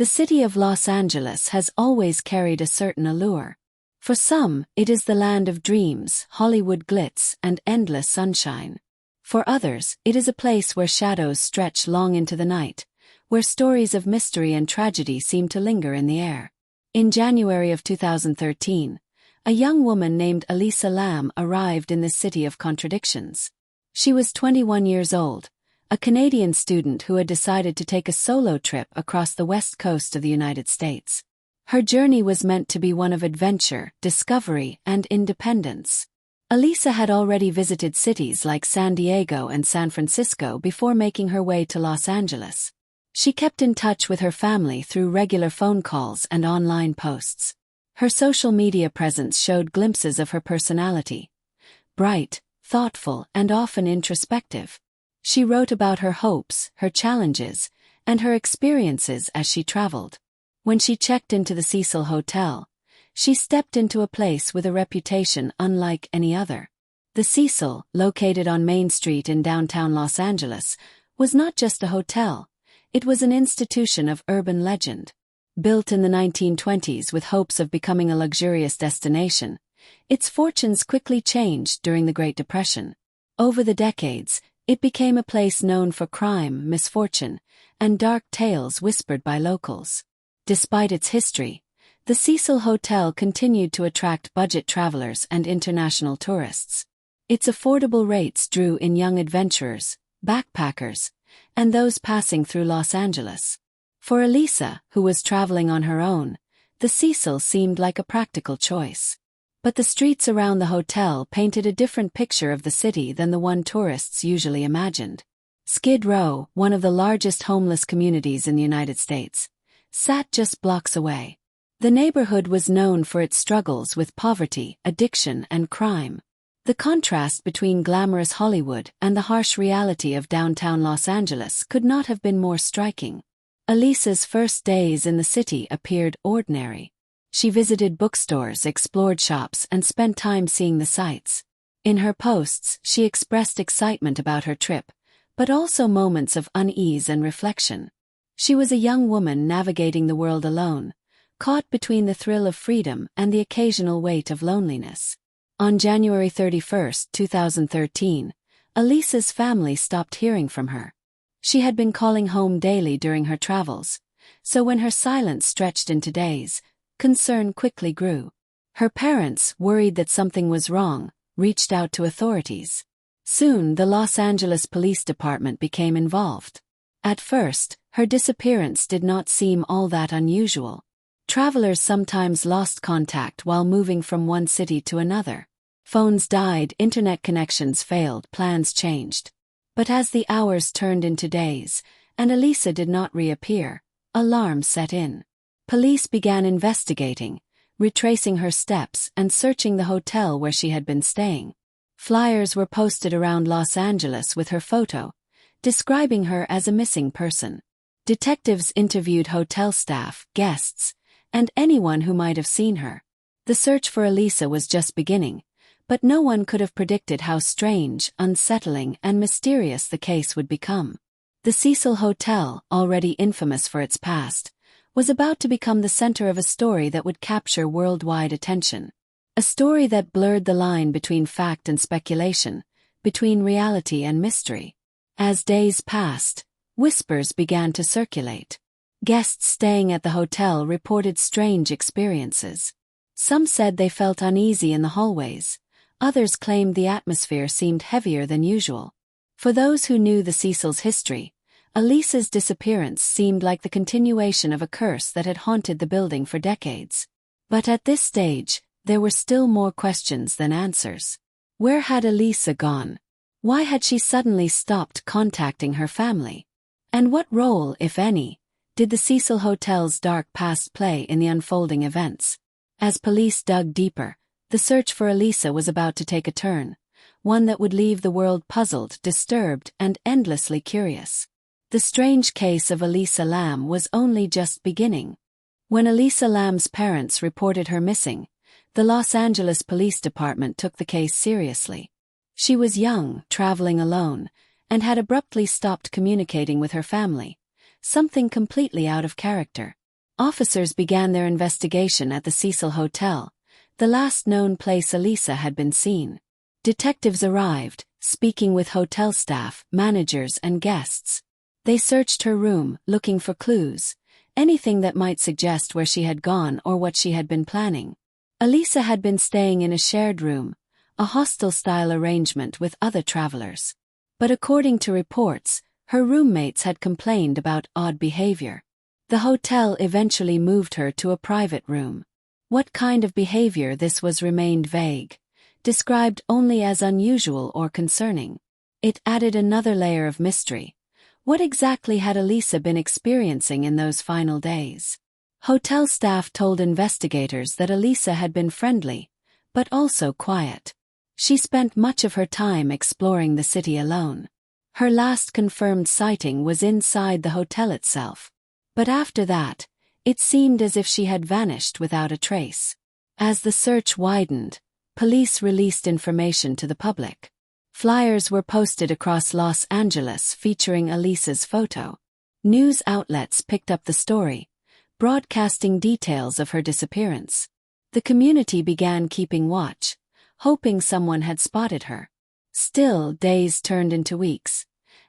The city of Los Angeles has always carried a certain allure. For some, it is the land of dreams, Hollywood glitz, and endless sunshine. For others, it is a place where shadows stretch long into the night, where stories of mystery and tragedy seem to linger in the air. In January of 2013, a young woman named Elisa Lam arrived in this city of contradictions. She was 21 years old, a Canadian student who had decided to take a solo trip across the west coast of the United States. Her journey was meant to be one of adventure, discovery, and independence. Elisa had already visited cities like San Diego and San Francisco before making her way to Los Angeles. She kept in touch with her family through regular phone calls and online posts. Her social media presence showed glimpses of her personality. Bright, thoughtful, and often introspective. She wrote about her hopes, her challenges, and her experiences as she traveled. When she checked into the Cecil Hotel, she stepped into a place with a reputation unlike any other. The Cecil, located on Main Street in downtown Los Angeles, was not just a hotel, it was an institution of urban legend. Built in the 1920s with hopes of becoming a luxurious destination, its fortunes quickly changed during the Great Depression. Over the decades, it became a place known for crime, misfortune, and dark tales whispered by locals. Despite its history, the Cecil Hotel continued to attract budget travelers and international tourists. Its affordable rates drew in young adventurers, backpackers, and those passing through Los Angeles. For Elisa, who was traveling on her own, the Cecil seemed like a practical choice. But the streets around the hotel painted a different picture of the city than the one tourists usually imagined. Skid Row, one of the largest homeless communities in the United States, sat just blocks away. The neighborhood was known for its struggles with poverty, addiction, and crime. The contrast between glamorous Hollywood and the harsh reality of downtown Los Angeles could not have been more striking. Elisa's first days in the city appeared ordinary. She visited bookstores, explored shops, and spent time seeing the sights. In her posts, she expressed excitement about her trip, but also moments of unease and reflection. She was a young woman navigating the world alone, caught between the thrill of freedom and the occasional weight of loneliness. On January 31, 2013, Elisa's family stopped hearing from her. She had been calling home daily during her travels, so when her silence stretched into days, concern quickly grew. Her parents, worried that something was wrong, reached out to authorities. Soon, the Los Angeles Police Department became involved. At first, her disappearance did not seem all that unusual. Travelers sometimes lost contact while moving from one city to another. Phones died, internet connections failed, plans changed. But as the hours turned into days, and Elisa did not reappear, alarm set in. Police began investigating, retracing her steps and searching the hotel where she had been staying. Flyers were posted around Los Angeles with her photo, describing her as a missing person. Detectives interviewed hotel staff, guests, and anyone who might have seen her. The search for Elisa was just beginning, but no one could have predicted how strange, unsettling, and mysterious the case would become. The Cecil Hotel, already infamous for its past, was about to become the center of a story that would capture worldwide attention. A story that blurred the line between fact and speculation, between reality and mystery. As days passed, whispers began to circulate. Guests staying at the hotel reported strange experiences. Some said they felt uneasy in the hallways. Others claimed the atmosphere seemed heavier than usual. For those who knew the Cecil's history, Elisa's disappearance seemed like the continuation of a curse that had haunted the building for decades. But at this stage, there were still more questions than answers. Where had Elisa gone? Why had she suddenly stopped contacting her family? And what role, if any, did the Cecil Hotel's dark past play in the unfolding events? As police dug deeper, the search for Elisa was about to take a turn, one that would leave the world puzzled, disturbed, and endlessly curious. The strange case of Elisa Lam was only just beginning. When Elisa Lam's parents reported her missing, the Los Angeles Police Department took the case seriously. She was young, traveling alone, and had abruptly stopped communicating with her family, something completely out of character. officers began their investigation at the Cecil Hotel, the last known place Elisa had been seen. Detectives arrived, speaking with hotel staff, managers, and guests. They searched her room, looking for clues, anything that might suggest where she had gone or what she had been planning. Elisa had been staying in a shared room, a hostel-style arrangement with other travelers. But according to reports, her roommates had complained about odd behavior. The hotel eventually moved her to a private room. What kind of behavior this was remained vague, described only as unusual or concerning. It added another layer of mystery. What exactly had Elisa been experiencing in those final days? Hotel staff told investigators that Elisa had been friendly, but also quiet. She spent much of her time exploring the city alone. Her last confirmed sighting was inside the hotel itself. But after that, it seemed as if she had vanished without a trace. As the search widened, police released information to the public. Flyers were posted across Los Angeles featuring Elisa's photo. News outlets picked up the story, broadcasting details of her disappearance. The community began keeping watch, hoping someone had spotted her. Still, days turned into weeks,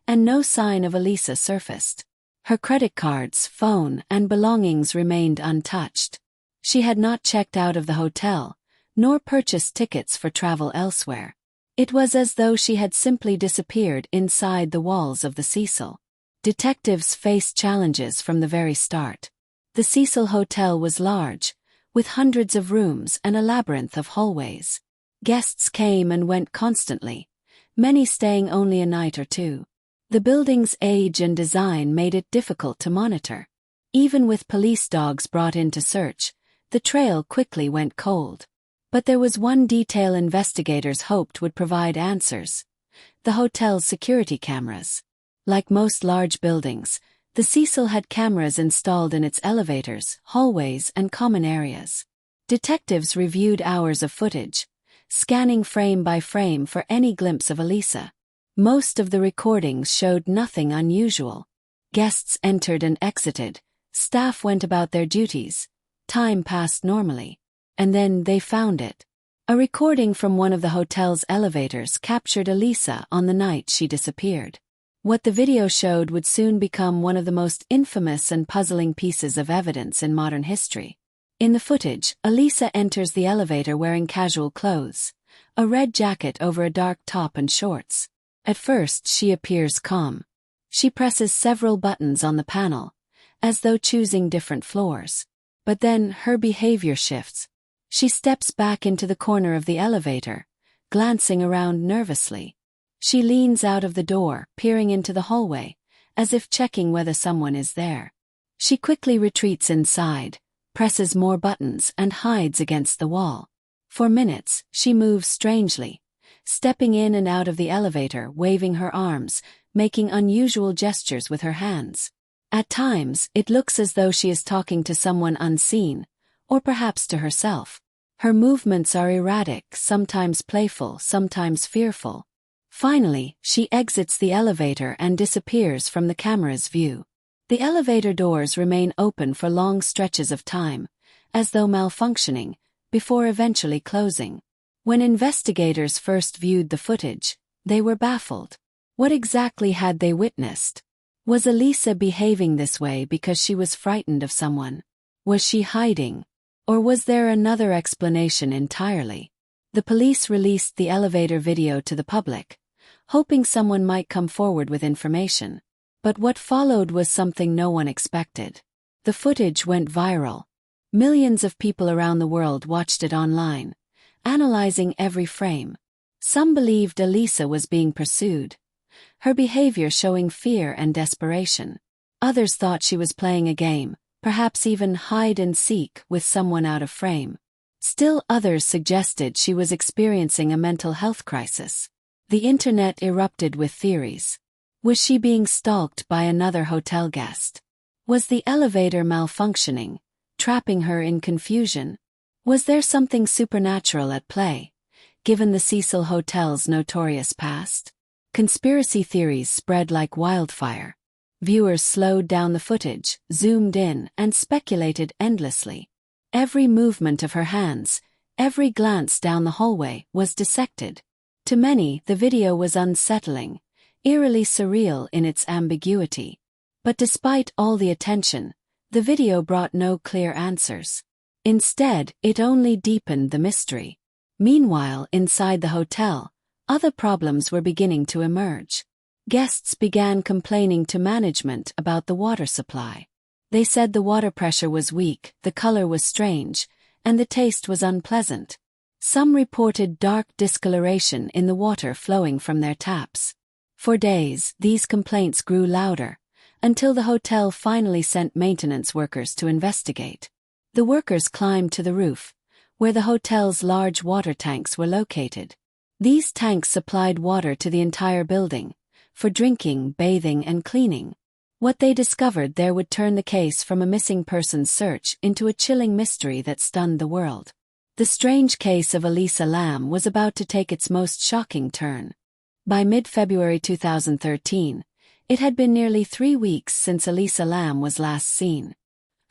and no sign of Elisa surfaced. Her credit cards, phone, and belongings remained untouched. She had not checked out of the hotel, nor purchased tickets for travel elsewhere. It was as though she had simply disappeared inside the walls of the Cecil. Detectives faced challenges from the very start. The Cecil Hotel was large, with hundreds of rooms and a labyrinth of hallways. Guests came and went constantly, many staying only a night or two. The building's age and design made it difficult to monitor. Even with police dogs brought in to search, the trail quickly went cold. But there was one detail investigators hoped would provide answers: the hotel's security cameras. Like most large buildings, the Cecil had cameras installed in its elevators, hallways, and common areas. Detectives reviewed hours of footage, scanning frame by frame for any glimpse of Elisa. Most of the recordings showed nothing unusual. Guests entered and exited, staff went about their duties, time passed normally. And then they found it. A recording from one of the hotel's elevators captured Elisa on the night she disappeared. What the video showed would soon become one of the most infamous and puzzling pieces of evidence in modern history. In the footage, Elisa enters the elevator wearing casual clothes, a red jacket over a dark top and shorts. At first, she appears calm. She presses several buttons on the panel, as though choosing different floors. But then her behavior shifts. She steps back into the corner of the elevator, glancing around nervously. She leans out of the door, peering into the hallway, as if checking whether someone is there. She quickly retreats inside, presses more buttons, and hides against the wall. For minutes, she moves strangely, stepping in and out of the elevator, waving her arms, making unusual gestures with her hands. At times, it looks as though she is talking to someone unseen, or perhaps to herself. Her movements are erratic, sometimes playful, sometimes fearful. Finally, she exits the elevator and disappears from the camera's view. The elevator doors remain open for long stretches of time, as though malfunctioning, before eventually closing. When investigators first viewed the footage, they were baffled. What exactly had they witnessed? Was Elisa behaving this way because she was frightened of someone? Was she hiding? Or was there another explanation entirely? The police released the elevator video to the public, hoping someone might come forward with information. But what followed was something no one expected. The footage went viral. Millions of people around the world watched it online, analyzing every frame. Some believed Elisa was being pursued, her behavior showing fear and desperation. Others thought she was playing a game, perhaps even hide and seek with someone out of frame. Still others suggested she was experiencing a mental health crisis. The internet erupted with theories. Was she being stalked by another hotel guest? Was the elevator malfunctioning, trapping her in confusion? Was there something supernatural at play, given the Cecil Hotel's notorious past? Conspiracy theories spread like wildfire. Viewers slowed down the footage, zoomed in, and speculated endlessly. Every movement of her hands, every glance down the hallway, was dissected. To many, the video was unsettling, eerily surreal in its ambiguity. But despite all the attention, the video brought no clear answers. Instead, it only deepened the mystery. Meanwhile, inside the hotel, other problems were beginning to emerge. Guests began complaining to management about the water supply. They said the water pressure was weak, the color was strange, and the taste was unpleasant. Some reported dark discoloration in the water flowing from their taps. For days, these complaints grew louder, until the hotel finally sent maintenance workers to investigate. The workers climbed to the roof, where the hotel's large water tanks were located. These tanks supplied water to the entire building, for drinking, bathing, and cleaning. What they discovered there would turn the case from a missing persons search into a chilling mystery that stunned the world. The strange case of Elisa Lam was about to take its most shocking turn. By mid-February 2013, it had been nearly 3 weeks since Elisa Lam was last seen.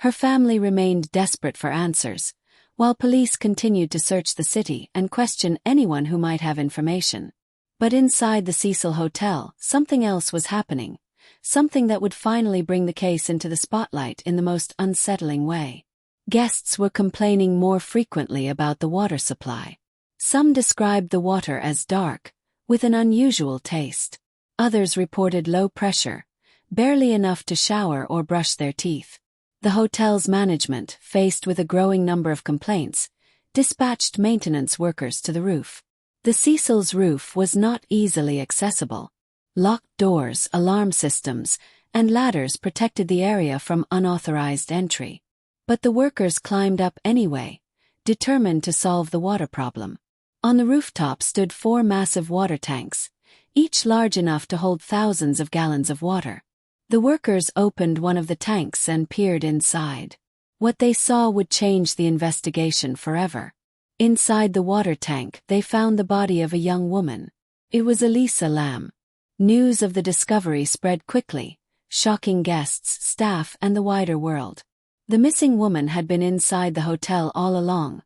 Her family remained desperate for answers, while police continued to search the city and question anyone who might have information. But inside the Cecil Hotel, something else was happening, something that would finally bring the case into the spotlight in the most unsettling way. Guests were complaining more frequently about the water supply. Some described the water as dark, with an unusual taste. Others reported low pressure, barely enough to shower or brush their teeth. The hotel's management, faced with a growing number of complaints, dispatched maintenance workers to the roof. The Cecil's roof was not easily accessible. Locked doors, alarm systems, and ladders protected the area from unauthorized entry. But the workers climbed up anyway, determined to solve the water problem. On the rooftop stood 4 massive water tanks, each large enough to hold thousands of gallons of water. The workers opened one of the tanks and peered inside. What they saw would change the investigation forever. Inside the water tank, they found the body of a young woman. It was Elisa Lam. News of the discovery spread quickly, shocking guests, staff, and the wider world. The missing woman had been inside the hotel all along,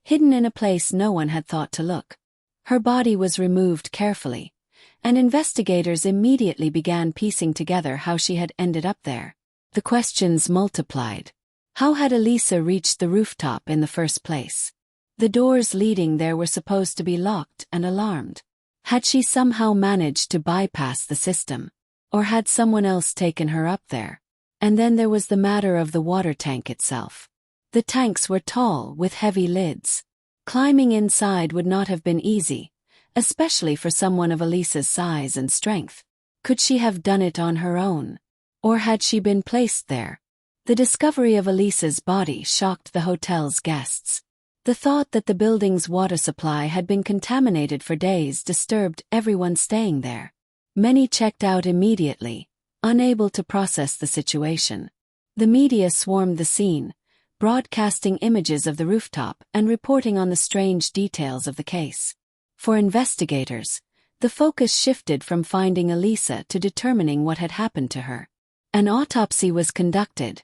hidden in a place no one had thought to look. Her body was removed carefully, and investigators immediately began piecing together how she had ended up there. The questions multiplied. How had Elisa reached the rooftop in the first place? The doors leading there were supposed to be locked and alarmed. Had she somehow managed to bypass the system? Or had someone else taken her up there? And then there was the matter of the water tank itself. The tanks were tall, with heavy lids. Climbing inside would not have been easy, especially for someone of Elisa's size and strength. Could she have done it on her own? Or had she been placed there? The discovery of Elisa's body shocked the hotel's guests. The thought that the building's water supply had been contaminated for days disturbed everyone staying there. Many checked out immediately, unable to process the situation. The media swarmed the scene, broadcasting images of the rooftop and reporting on the strange details of the case. For investigators, the focus shifted from finding Elisa to determining what had happened to her. An autopsy was conducted,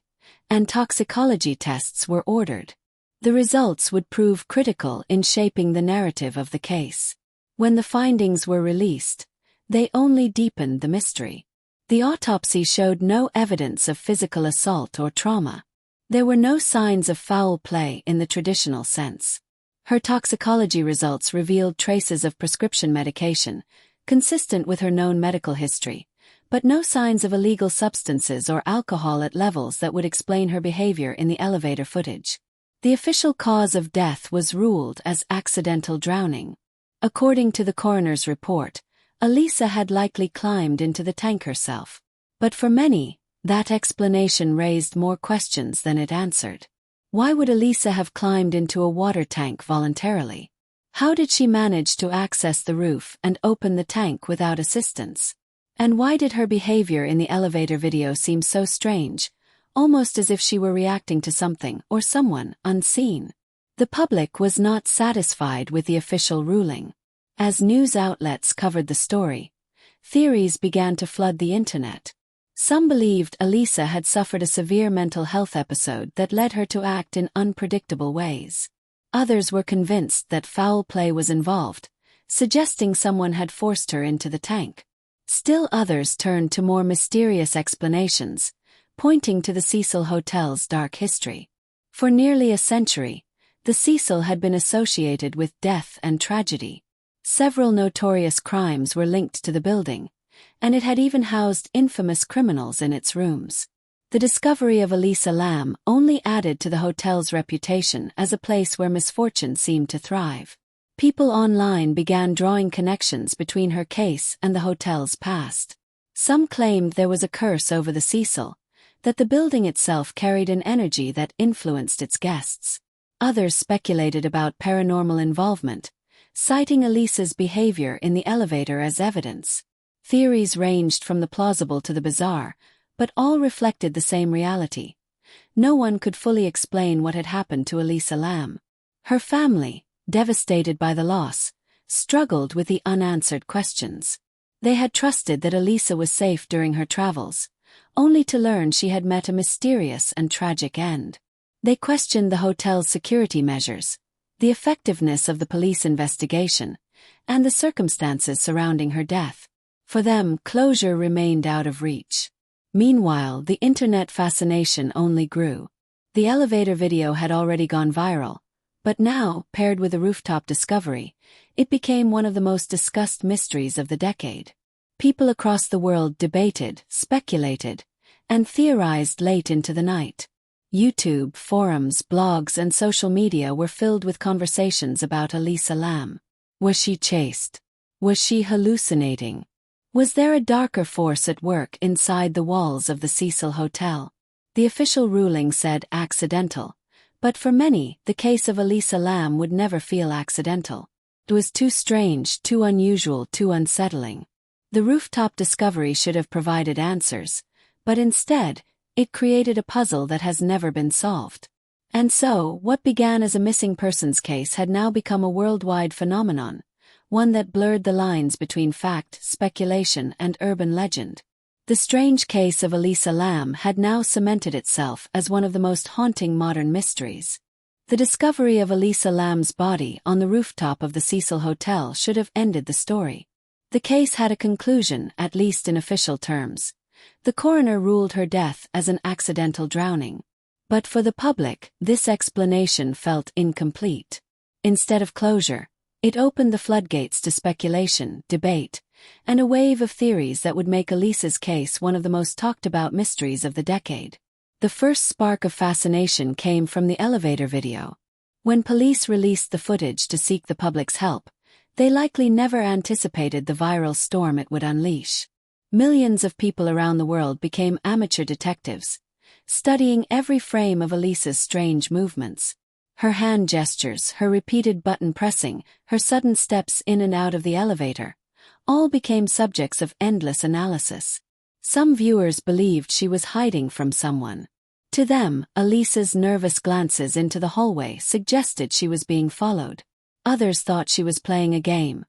and toxicology tests were ordered. The results would prove critical in shaping the narrative of the case. When the findings were released, they only deepened the mystery. The autopsy showed no evidence of physical assault or trauma. There were no signs of foul play in the traditional sense. Her toxicology results revealed traces of prescription medication, consistent with her known medical history, but no signs of illegal substances or alcohol at levels that would explain her behavior in the elevator footage. The official cause of death was ruled as accidental drowning. According to the coroner's report, Elisa had likely climbed into the tank herself. But for many, that explanation raised more questions than it answered. Why would Elisa have climbed into a water tank voluntarily? How did she manage to access the roof and open the tank without assistance? And why did her behavior in the elevator video seem so strange, almost as if she were reacting to something or someone unseen? The public was not satisfied with the official ruling. As news outlets covered the story, theories began to flood the internet. Some believed Elisa had suffered a severe mental health episode that led her to act in unpredictable ways. Others were convinced that foul play was involved, suggesting someone had forced her into the tank. Still others turned to more mysterious explanations, pointing to the Cecil Hotel's dark history. For nearly a century, the Cecil had been associated with death and tragedy. Several notorious crimes were linked to the building, and it had even housed infamous criminals in its rooms. The discovery of Elisa Lam only added to the hotel's reputation as a place where misfortune seemed to thrive. People online began drawing connections between her case and the hotel's past. Some claimed there was a curse over the Cecil, that the building itself carried an energy that influenced its guests. Others speculated about paranormal involvement, citing Elisa's behavior in the elevator as evidence. Theories ranged from the plausible to the bizarre, but all reflected the same reality. No one could fully explain what had happened to Elisa Lam. Her family, devastated by the loss, struggled with the unanswered questions. They had trusted that Elisa was safe during her travels, only to learn she had met a mysterious and tragic end. They questioned the hotel's security measures, the effectiveness of the police investigation, and the circumstances surrounding her death. For them, closure remained out of reach. Meanwhile, the internet fascination only grew. The elevator video had already gone viral, but now, paired with the rooftop discovery, it became one of the most discussed mysteries of the decade. People across the world debated, speculated, and theorized late into the night. YouTube, forums, blogs, and social media were filled with conversations about Elisa Lam. Was she chased? Was she hallucinating? Was there a darker force at work inside the walls of the Cecil Hotel? The official ruling said accidental, but for many, the case of Elisa Lam would never feel accidental. It was too strange, too unusual, too unsettling. The rooftop discovery should have provided answers, but instead, it created a puzzle that has never been solved. And so, what began as a missing persons case had now become a worldwide phenomenon, one that blurred the lines between fact, speculation, and urban legend. The strange case of Elisa Lam had now cemented itself as one of the most haunting modern mysteries. The discovery of Elisa Lam's body on the rooftop of the Cecil Hotel should have ended the story. The case had a conclusion, at least in official terms. The coroner ruled her death as an accidental drowning. But for the public, this explanation felt incomplete. Instead of closure, it opened the floodgates to speculation, debate, and a wave of theories that would make Elisa's case one of the most talked-about mysteries of the decade. The first spark of fascination came from the elevator video. When police released the footage to seek the public's help, they likely never anticipated the viral storm it would unleash. Millions of people around the world became amateur detectives, studying every frame of Elisa's strange movements. Her hand gestures, her repeated button pressing, her sudden steps in and out of the elevator, all became subjects of endless analysis. Some viewers believed she was hiding from someone. To them, Elisa's nervous glances into the hallway suggested she was being followed. Others thought she was playing a game,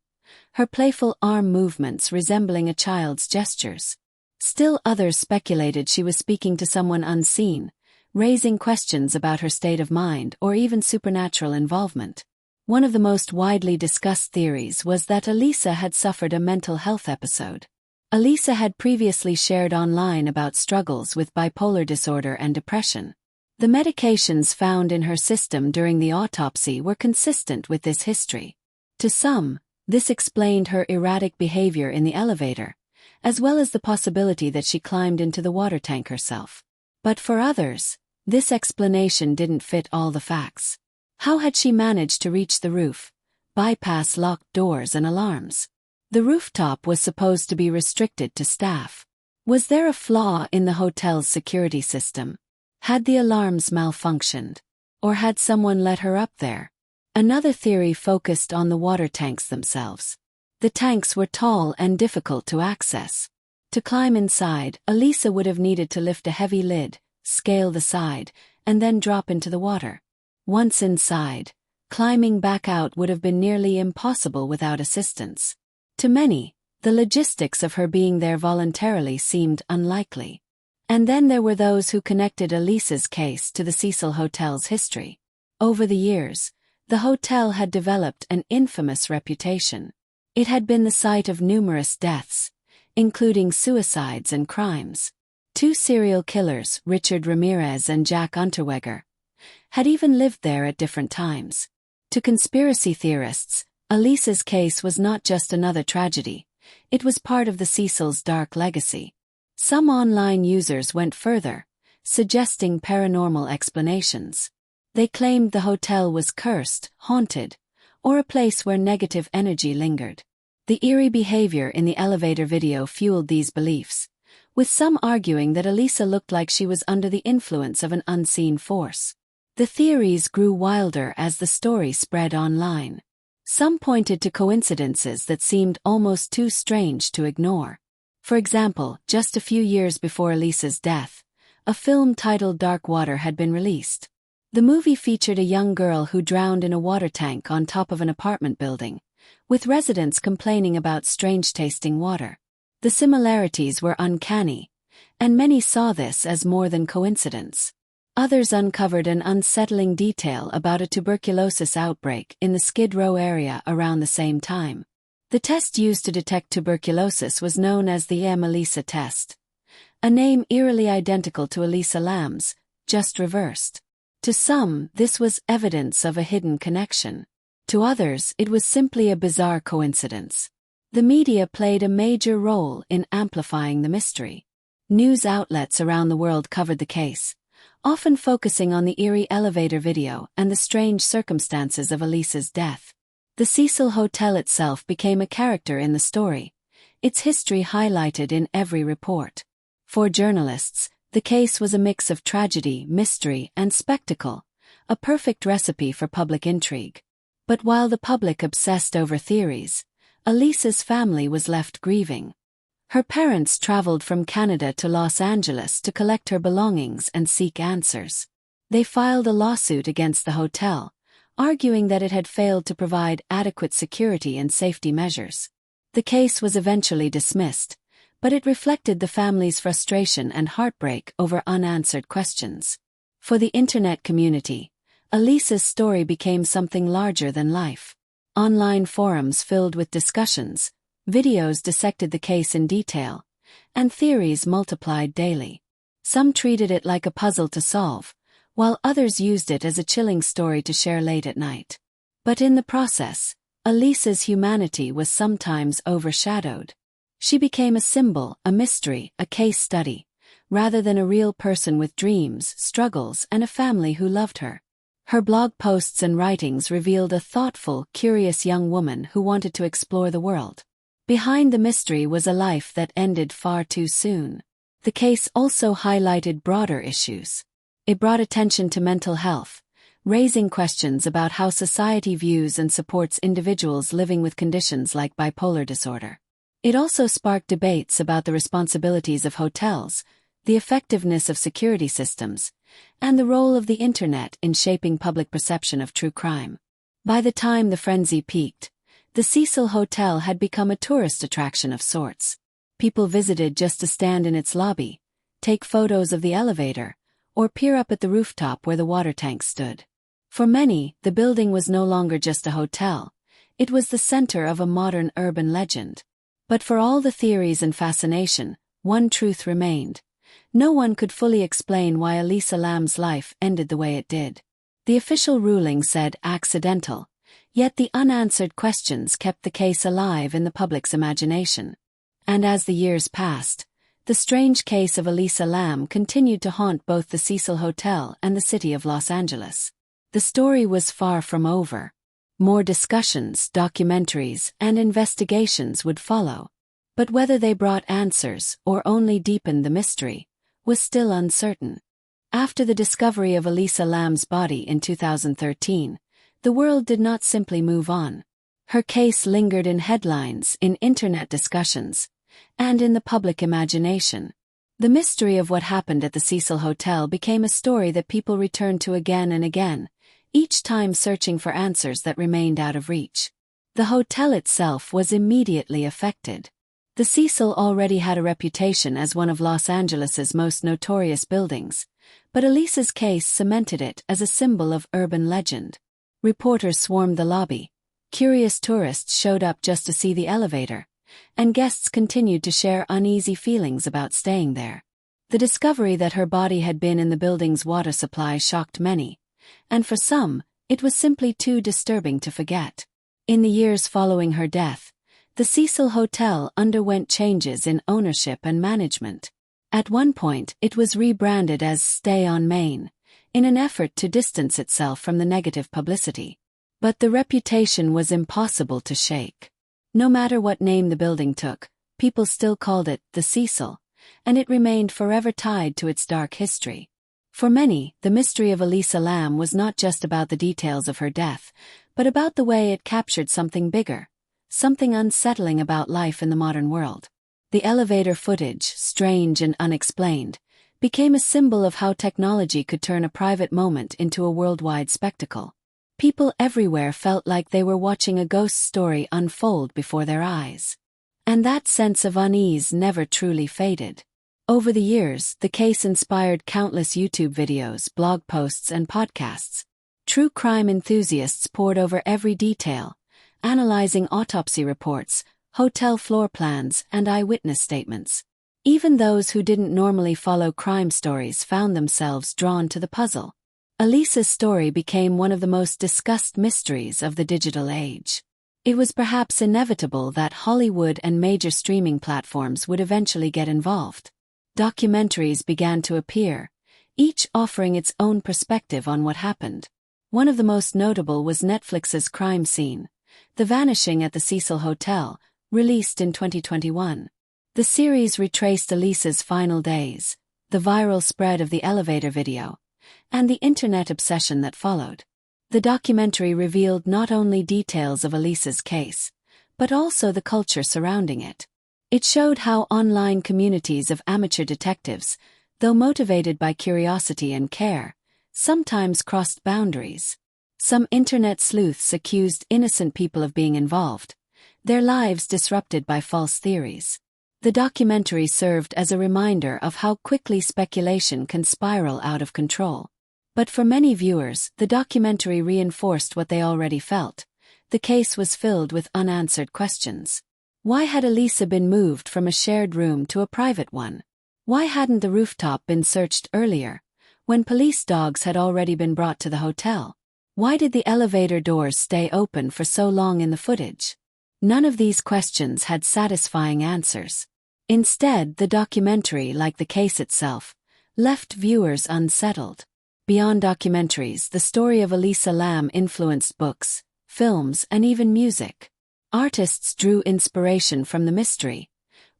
her playful arm movements resembling a child's gestures. Still others speculated she was speaking to someone unseen, raising questions about her state of mind or even supernatural involvement. One of the most widely discussed theories was that Elisa had suffered a mental health episode. Elisa had previously shared online about struggles with bipolar disorder and depression. The medications found in her system during the autopsy were consistent with this history. To some, this explained her erratic behavior in the elevator, as well as the possibility that she climbed into the water tank herself. But for others, this explanation didn't fit all the facts. How had she managed to reach the roof, bypass locked doors and alarms? The rooftop was supposed to be restricted to staff. Was there a flaw in the hotel's security system? Had the alarms malfunctioned? Or had someone let her up there? Another theory focused on the water tanks themselves. The tanks were tall and difficult to access. To climb inside, Elisa would have needed to lift a heavy lid, scale the side, and then drop into the water. Once inside, climbing back out would have been nearly impossible without assistance. To many, The logistics of her being there voluntarily seemed unlikely. And then there were those who connected Elisa's case to the Cecil Hotel's history. Over the years, the hotel had developed an infamous reputation. It had been the site of numerous deaths, including suicides and crimes. Two serial killers, Richard Ramirez and Jack Unterweger, had even lived there at different times. To conspiracy theorists, Elisa's case was not just another tragedy, it was part of the Cecil's dark legacy. Some online users went further, suggesting paranormal explanations. They claimed the hotel was cursed, haunted, or a place where negative energy lingered. The eerie behavior in the elevator video fueled these beliefs, with some arguing that Elisa looked like she was under the influence of an unseen force. The theories grew wilder as the story spread online. Some pointed to coincidences that seemed almost too strange to ignore. For example, just a few years before Elisa's death, a film titled Dark Water had been released. The movie featured a young girl who drowned in a water tank on top of an apartment building, with residents complaining about strange-tasting water. The similarities were uncanny, and many saw this as more than coincidence. Others uncovered an unsettling detail about a tuberculosis outbreak in the Skid Row area around the same time. The test used to detect tuberculosis was known as the Elisa test, a name eerily identical to Elisa Lam's, just reversed. To some, this was evidence of a hidden connection. To others, it was simply a bizarre coincidence. The media played a major role in amplifying the mystery. News outlets around the world covered the case, often focusing on the eerie elevator video and the strange circumstances of Elisa's death. The Cecil Hotel itself became a character in the story, its history highlighted in every report. For journalists, the case was a mix of tragedy, mystery, and spectacle, a perfect recipe for public intrigue. But while the public obsessed over theories, Elisa's family was left grieving. Her parents traveled from Canada to Los Angeles to collect her belongings and seek answers. They filed a lawsuit against the hotel, arguing that it had failed to provide adequate security and safety measures. The case was eventually dismissed, but it reflected the family's frustration and heartbreak over unanswered questions. For the internet community, Elisa's story became something larger than life. Online forums filled with discussions, videos dissected the case in detail, and theories multiplied daily. Some treated it like a puzzle to solve, while others used it as a chilling story to share late at night. But in the process, Elisa's humanity was sometimes overshadowed. She became a symbol, a mystery, a case study, rather than a real person with dreams, struggles, and a family who loved her. Her blog posts and writings revealed a thoughtful, curious young woman who wanted to explore the world. Behind the mystery was a life that ended far too soon. The case also highlighted broader issues. It brought attention to mental health, raising questions about how society views and supports individuals living with conditions like bipolar disorder. It also sparked debates about the responsibilities of hotels, the effectiveness of security systems, and the role of the internet in shaping public perception of true crime. By the time the frenzy peaked, the Cecil Hotel had become a tourist attraction of sorts. People visited just to stand in its lobby, take photos of the elevator, or peer up at the rooftop where the water tank stood. For many, the building was no longer just a hotel, it was the center of a modern urban legend. But for all the theories and fascination, one truth remained. No one could fully explain why Elisa Lam's life ended the way it did. The official ruling said accidental, yet the unanswered questions kept the case alive in the public's imagination. And as the years passed, the strange case of Elisa Lam continued to haunt both the Cecil Hotel and the city of Los Angeles. The story was far from over. More discussions, documentaries, and investigations would follow. But whether they brought answers or only deepened the mystery was still uncertain. After the discovery of Elisa Lam's body in 2013, the world did not simply move on. Her case lingered in headlines, in internet discussions, and in the public imagination. The mystery of what happened at the Cecil Hotel became a story that people returned to again and again, each time searching for answers that remained out of reach. The hotel itself was immediately affected. The Cecil already had a reputation as one of Los Angeles's most notorious buildings, but Elisa's case cemented it as a symbol of urban legend. Reporters swarmed the lobby, curious tourists showed up just to see the elevator, and guests continued to share uneasy feelings about staying there. The discovery that her body had been in the building's water supply shocked many, and for some, it was simply too disturbing to forget. In the years following her death, the Cecil Hotel underwent changes in ownership and management. At one point, it was rebranded as Stay on Main, in an effort to distance itself from the negative publicity. But the reputation was impossible to shake. No matter what name the building took, people still called it the Cecil, and it remained forever tied to its dark history. For many, the mystery of Elisa Lam was not just about the details of her death, but about the way it captured something bigger, something unsettling about life in the modern world. The elevator footage, strange and unexplained, became a symbol of how technology could turn a private moment into a worldwide spectacle. People everywhere felt like they were watching a ghost story unfold before their eyes. And that sense of unease never truly faded. Over the years, the case inspired countless YouTube videos, blog posts, and podcasts. True crime enthusiasts pored over every detail, analyzing autopsy reports, hotel floor plans, and eyewitness statements. Even those who didn't normally follow crime stories found themselves drawn to the puzzle. Elisa's story became one of the most discussed mysteries of the digital age. It was perhaps inevitable that Hollywood and major streaming platforms would eventually get involved. Documentaries began to appear, each offering its own perspective on what happened. One of the most notable was Netflix's Crime Scene, The Vanishing at the Cecil Hotel, released in 2021. The series retraced Elisa's final days, the viral spread of the elevator video, and the internet obsession that followed. The documentary revealed not only details of Elisa's case, but also the culture surrounding it. It showed how online communities of amateur detectives, though motivated by curiosity and care, sometimes crossed boundaries. Some internet sleuths accused innocent people of being involved, their lives disrupted by false theories. The documentary served as a reminder of how quickly speculation can spiral out of control. But for many viewers, the documentary reinforced what they already felt. The case was filled with unanswered questions. Why had Elisa been moved from a shared room to a private one? Why hadn't the rooftop been searched earlier, when police dogs had already been brought to the hotel? Why did the elevator doors stay open for so long in the footage? None of these questions had satisfying answers. Instead, the documentary, like the case itself, left viewers unsettled. Beyond documentaries, the story of Elisa Lam influenced books, films, and even music. Artists drew inspiration from the mystery,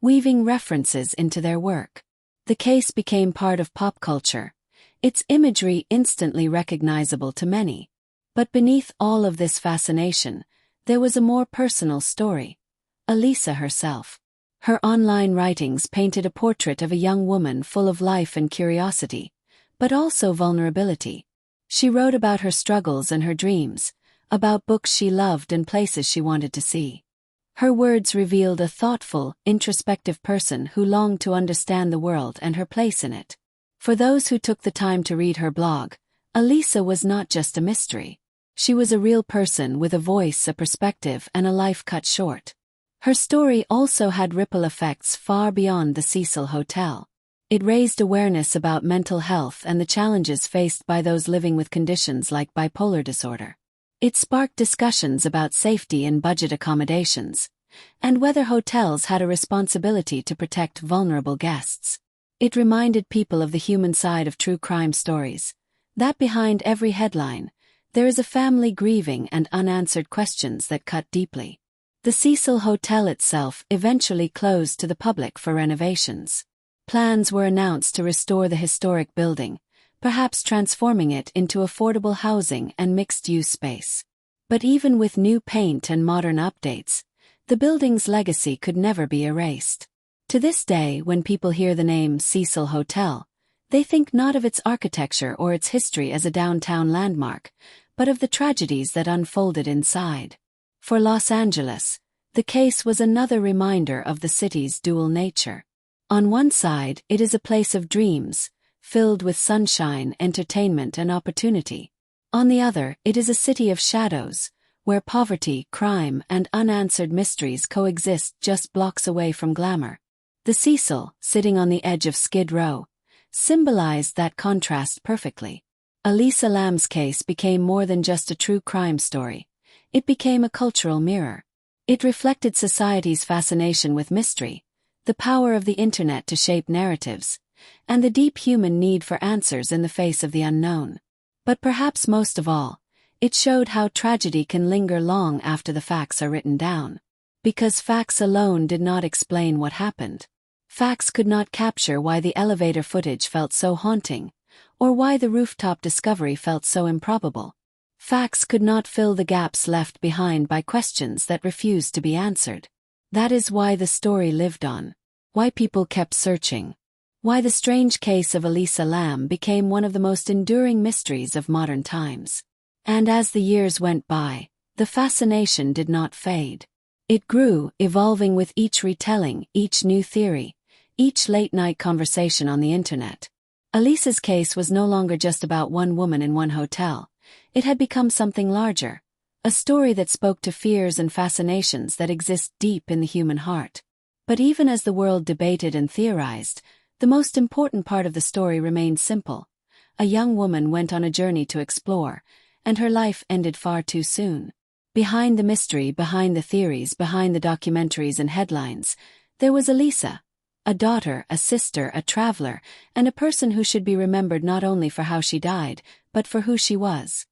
weaving references into their work. The case became part of pop culture, its imagery instantly recognizable to many. But beneath all of this fascination, there was a more personal story: Elisa herself. Her online writings painted a portrait of a young woman full of life and curiosity, but also vulnerability. She wrote about her struggles and her dreams, about books she loved and places she wanted to see. Her words revealed a thoughtful, introspective person who longed to understand the world and her place in it. For those who took the time to read her blog, Elisa was not just a mystery. She was a real person with a voice, a perspective, and a life cut short. Her story also had ripple effects far beyond the Cecil Hotel. It raised awareness about mental health and the challenges faced by those living with conditions like bipolar disorder. It sparked discussions about safety and budget accommodations, and whether hotels had a responsibility to protect vulnerable guests. It reminded people of the human side of true crime stories, that behind every headline, there is a family grieving and unanswered questions that cut deeply. The Cecil Hotel itself eventually closed to the public for renovations. Plans were announced to restore the historic building, perhaps transforming it into affordable housing and mixed-use space. But even with new paint and modern updates, the building's legacy could never be erased. To this day, when people hear the name Cecil Hotel, they think not of its architecture or its history as a downtown landmark, but of the tragedies that unfolded inside. For Los Angeles, The case was another reminder of the city's dual nature. On one side, it is a place of dreams, filled with sunshine, entertainment, and opportunity. On the other, it is a city of shadows, where poverty, crime, and unanswered mysteries coexist just blocks away from glamour. The Cecil, sitting on the edge of Skid Row, symbolized that contrast perfectly. Elisa Lam's case became more than just a true crime story. It became a cultural mirror. It reflected society's fascination with mystery, the power of the internet to shape narratives, and the deep human need for answers in the face of the unknown. But perhaps most of all, it showed how tragedy can linger long after the facts are written down. Because facts alone did not explain what happened. Facts could not capture why the elevator footage felt so haunting, or why the rooftop discovery felt so improbable. Facts could not fill the gaps left behind by questions that refused to be answered. That is why the story lived on. Why people kept searching. Why the strange case of Elisa Lam became one of the most enduring mysteries of modern times. And as the years went by, the fascination did not fade. It grew, evolving with each retelling, each new theory, each late-night conversation on the internet. Elisa's case was no longer just about one woman in one hotel. It had become something larger, a story that spoke to fears and fascinations that exist deep in the human heart. But even as the world debated and theorized, the most important part of the story remained simple. A young woman went on a journey to explore, and her life ended far too soon. Behind the mystery, behind the theories, behind the documentaries and headlines, there was Elisa, a daughter, a sister, a traveler, and a person who should be remembered not only for how she died, but for who she was.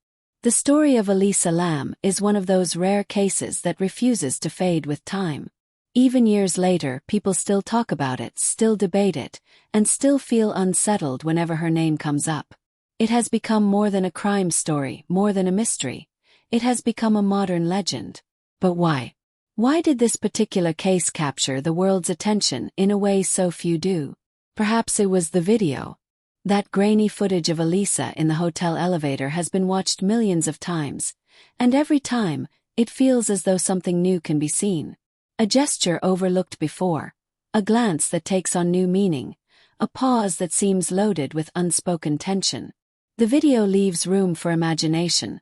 The story of Elisa Lam is one of those rare cases that refuses to fade with time. Even years later, people still talk about it, still debate it, and still feel unsettled whenever her name comes up. It has become more than a crime story, more than a mystery. It has become a modern legend. But why? Why did this particular case capture the world's attention in a way so few do? Perhaps it was the video. That grainy footage of Elisa in the hotel elevator has been watched millions of times, and every time, it feels as though something new can be seen. A gesture overlooked before, a glance that takes on new meaning, a pause that seems loaded with unspoken tension. The video leaves room for imagination,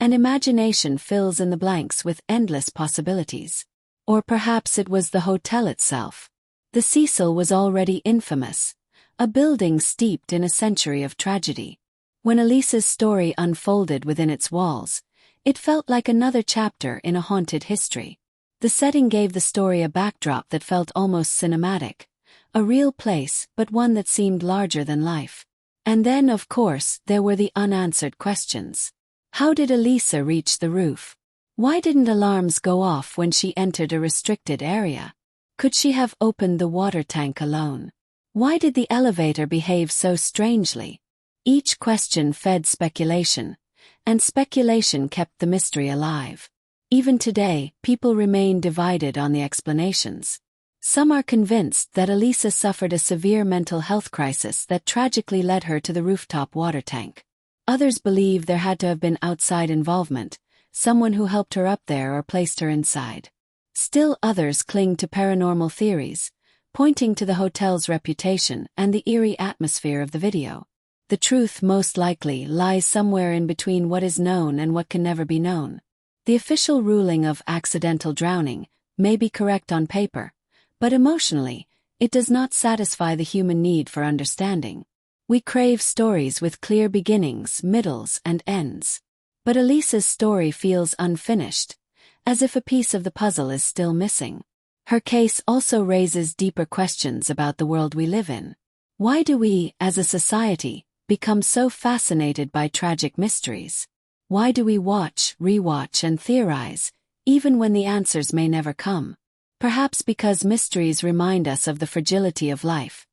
and imagination fills in the blanks with endless possibilities. Or perhaps it was the hotel itself. The Cecil was already infamous, a building steeped in a century of tragedy. When Elisa's story unfolded within its walls, it felt like another chapter in a haunted history. The setting gave the story a backdrop that felt almost cinematic, a real place, but one that seemed larger than life. And then, of course, there were the unanswered questions. How did Elisa reach the roof? Why didn't alarms go off when she entered a restricted area? Could she have opened the water tank alone? Why did the elevator behave so strangely? Each question fed speculation, and speculation kept the mystery alive. Even today, people remain divided on the explanations. Some are convinced that Elisa suffered a severe mental health crisis that tragically led her to the rooftop water tank. Others believe there had to have been outside involvement, someone who helped her up there or placed her inside. Still others cling to paranormal theories, pointing to the hotel's reputation and the eerie atmosphere of the video. The truth most likely lies somewhere in between what is known and what can never be known. The official ruling of accidental drowning may be correct on paper, but emotionally, it does not satisfy the human need for understanding. We crave stories with clear beginnings, middles, and ends. But Elisa's story feels unfinished, as if a piece of the puzzle is still missing. Her case also raises deeper questions about the world we live in. Why do we, as a society, become so fascinated by tragic mysteries? Why do we watch, rewatch, and theorize, even when the answers may never come? Perhaps because mysteries remind us of the fragility of life,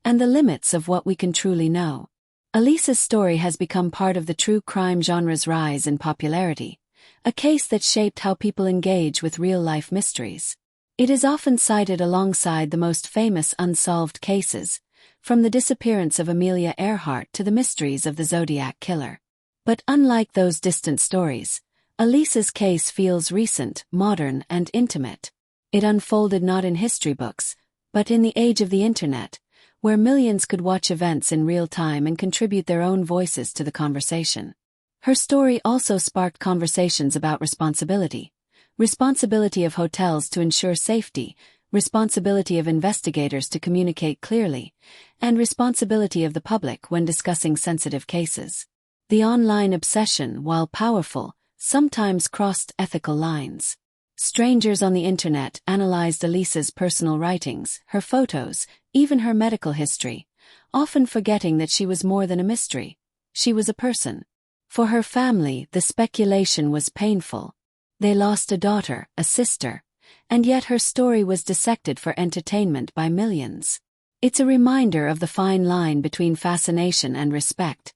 and the limits of what we can truly know. Elisa's story has become part of the true crime genre's rise in popularity, a case that shaped how people engage with real-life mysteries. It is often cited alongside the most famous unsolved cases, from the disappearance of Amelia Earhart to the mysteries of the Zodiac Killer. But unlike those distant stories, Elisa's case feels recent, modern, and intimate. It unfolded not in history books, but in the age of the internet, where millions could watch events in real time and contribute their own voices to the conversation. Her story also sparked conversations about responsibility. Responsibility of hotels to ensure safety, responsibility of investigators to communicate clearly, and responsibility of the public when discussing sensitive cases. The online obsession, while powerful, sometimes crossed ethical lines. Strangers on the internet analyzed Elisa's personal writings, her photos, even her medical history, often forgetting that she was more than a mystery. She was a person. For her family, the speculation was painful. They lost a daughter, a sister, and yet her story was dissected for entertainment by millions. It's a reminder of the fine line between fascination and respect,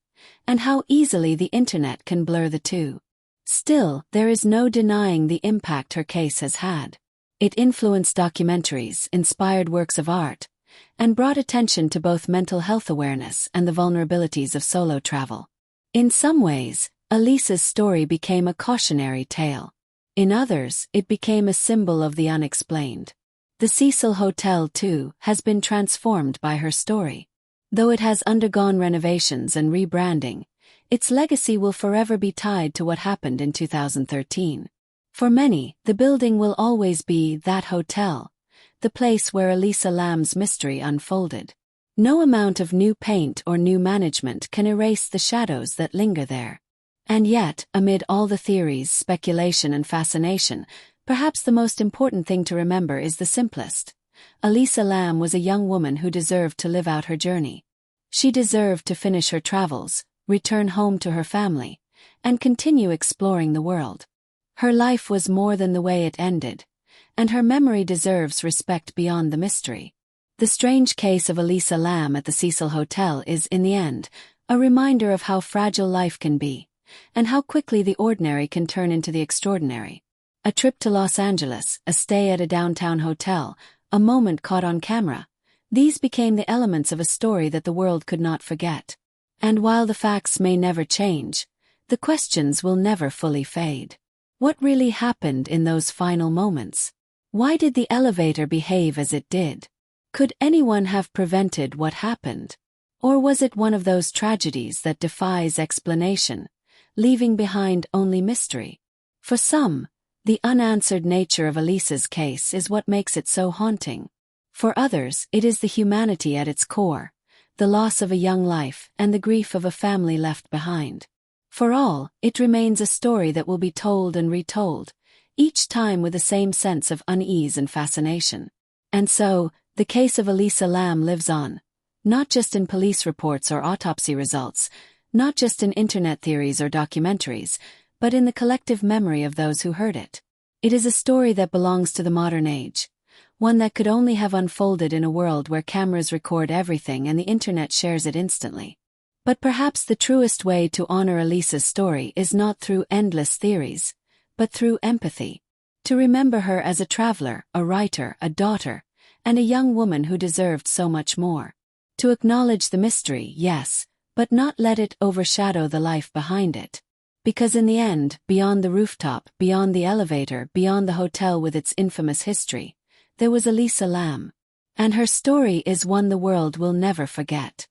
and how easily the internet can blur the two. Still, there is no denying the impact her case has had. It influenced documentaries, inspired works of art, and brought attention to both mental health awareness and the vulnerabilities of solo travel. In some ways, Elisa's story became a cautionary tale. In others, it became a symbol of the unexplained. The Cecil Hotel, too, has been transformed by her story. Though it has undergone renovations and rebranding, its legacy will forever be tied to what happened in 2013. For many, the building will always be that hotel, the place where Elisa Lam's mystery unfolded. No amount of new paint or new management can erase the shadows that linger there. And yet, amid all the theories, speculation and fascination, perhaps the most important thing to remember is the simplest. Elisa Lam was a young woman who deserved to live out her journey. She deserved to finish her travels, return home to her family, and continue exploring the world. Her life was more than the way it ended, and her memory deserves respect beyond the mystery. The strange case of Elisa Lam at the Cecil Hotel is, in the end, a reminder of how fragile life can be, and how quickly the ordinary can turn into the extraordinary. A trip to Los Angeles, a stay at a downtown hotel, a moment caught on camera. These became the elements of a story that the world could not forget. And while the facts may never change, the questions will never fully fade. What really happened in those final moments? Why did the elevator behave as it did? Could anyone have prevented what happened? Or was it one of those tragedies that defies explanation, leaving behind only mystery? For some, the unanswered nature of Elisa's case is what makes it so haunting. For others, it is the humanity at its core, the loss of a young life and the grief of a family left behind. For all, it remains a story that will be told and retold, each time with the same sense of unease and fascination. And so, the case of Elisa Lam lives on, not just in police reports or autopsy results, not just in internet theories or documentaries, but in the collective memory of those who heard it. It is a story that belongs to the modern age, one that could only have unfolded in a world where cameras record everything and the internet shares it instantly. But perhaps the truest way to honor Elisa's story is not through endless theories, but through empathy. To remember her as a traveler, a writer, a daughter, and a young woman who deserved so much more. To acknowledge the mystery, yes, but not let it overshadow the life behind it. Because in the end, beyond the rooftop, beyond the elevator, beyond the hotel with its infamous history, there was Elisa Lam. And her story is one the world will never forget.